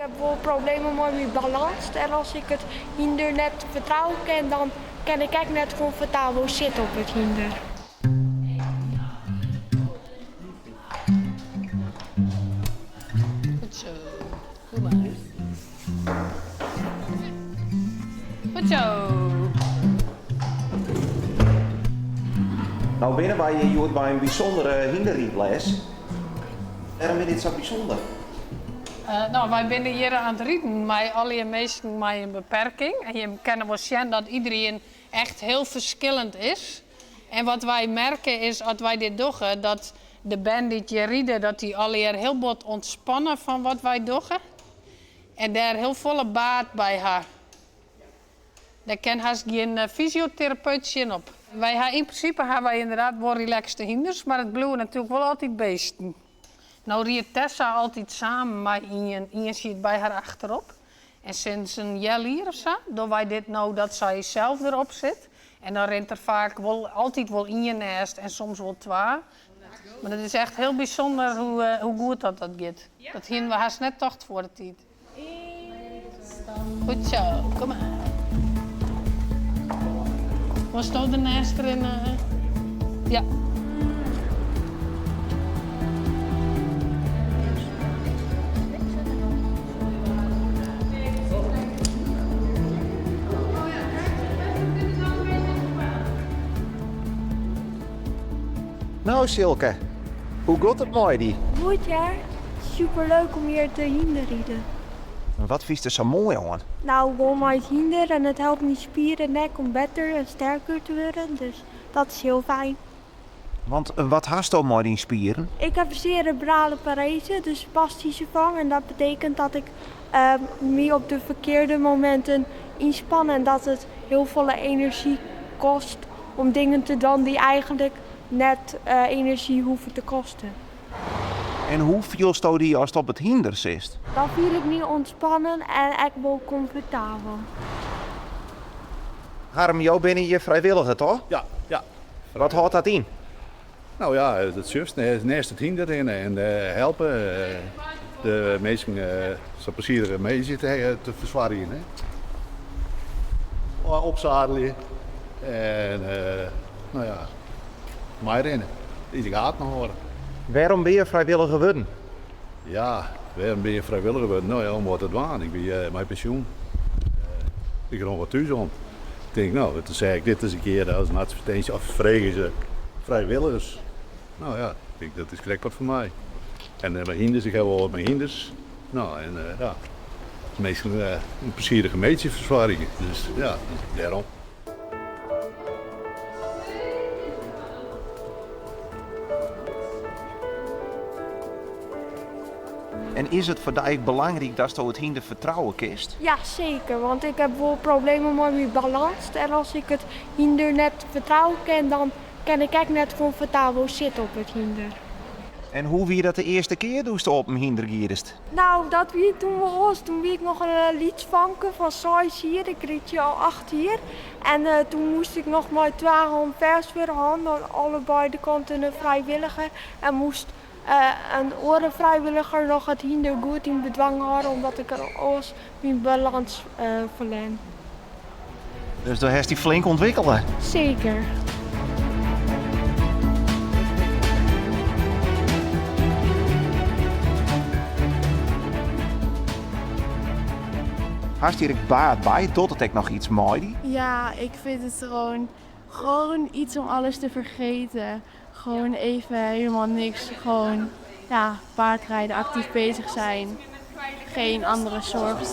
Ik heb wel problemen met mijn balans. En als ik het hinder net vertrouwen kan, dan kan ik echt net comfortabel zitten op het hinder. Goed zo. Doe maar. Goed zo. Nou binnen wij hier bij een bijzondere hinderrietles. Waarom is dit zo bijzonder? Wij zijn hier aan het rieden met alle mensen met een beperking. En je kan wel zien dat iedereen echt heel verschillend is. En wat wij merken is, als wij dit doen, dat de band die je rieden, dat die alle heel wat ontspannen van wat wij doen. En daar heel volle baat bij haar. Daar kan haast geen fysiotherapeut zien op. In principe hebben wij inderdaad wel relaxte hinders, maar het blijven natuurlijk wel altijd beesten. Nou riet Tessa altijd samen met iemand zit bij haar achterop. En sinds een jaar hier of zo, doen wij dit nou dat zij zelf erop zit. En dan rent er vaak altijd wel in naast en soms wel twee. Maar het is echt heel bijzonder hoe goed dat gaat. Dat gingen we haast net tocht voor de tijd. Goed zo, kom maar. Was het de naast erin? Ja. Nou Silke, hoe gaat het mooi die? Goed ja, superleuk om hier te hinderrieden. Wat vies er zo mooi aan? Nou, gewoon maar het hinder en het helpt mijn spieren en nek om beter en sterker te worden. Dus dat is heel fijn. Want wat hast al mooi die spieren? Ik heb cerebrale parese, dus spastische vang. En dat betekent dat ik me op de verkeerde momenten inspan. En dat het heel veel energie kost om dingen te doen die eigenlijk net energie hoeven te kosten. En hoe viel je die als het op het hinder zit? Dan viel ik niet ontspannen en echt wel comfortabel. Harm, jou ben je vrijwilliger toch? Ja, ja. Wat houdt dat in? Nou ja, het juist naast het hinder in en helpen de mensen zo plezier mee zitten te verzwaren. Hè. Opzadelen en nou ja, mij rennen. Die gaat nog horen. Waarom ben je vrijwilliger geworden? Ja, waarom ben je vrijwilliger geworden? Nou ja, omdat het waan. Ik ben mijn pensioen. Ik ga nog wat thuis om. Ik denk, nou, toen zei ik dit eens een keer als een advertentie of vregen ze vrijwilligers. Nou ja, ik denk, dat is correct wat voor mij. En mijn hinders, ik heb wel wat mijn hinders. Nou, en ja, meestal een plezierige meetjeverzwaring. Dus ja, daarom. En is het voor jou belangrijk dat je het hinder vertrouwen kiest? Ja, zeker, want ik heb wel problemen met mijn balans. En als ik het hinder net vertrouwen kan, dan kan ik echt net comfortabel zitten op het hinder. En hoe wie dat de eerste keer doest op een hinder gierst? Nou, dat wie toen we was. Toen wie ik nog een liedvanken van Sais hier. Ik reed je al 8 hier. En toen moest ik nog maar 2 hand vers weer gaan. Aan allebei de kanten een vrijwilliger. En moest een orenvrijwilliger nog het hinder goed in bedwang houden. Omdat ik er alles mijn balans verleen. Dus daar heeft hij flink ontwikkelen. Zeker. Hast hier baat bij, totdat ik nog iets mooi? Ja, ik vind het gewoon iets om alles te vergeten. Gewoon even helemaal niks. Gewoon ja, paardrijden, actief bezig zijn. Geen andere zorgen.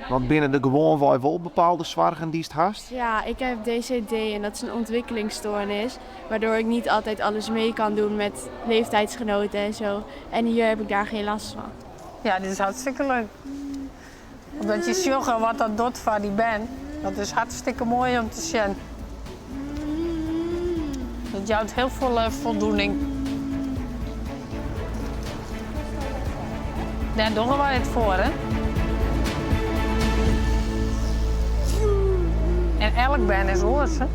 Want binnen de gewoon wel bepaalde zorgen die het hast? Ja, ik heb DCD en dat is een ontwikkelingsstoornis. Waardoor ik niet altijd alles mee kan doen met leeftijdsgenoten en zo. En hier heb ik daar geen last van. Ja, dit is hartstikke leuk. Omdat je ziet wat dat doet voor die band. Dat is hartstikke mooi om te zien. Dat jouwt heel veel voldoening. Daar doen wij het voor, hè? En elk band is oors, hè?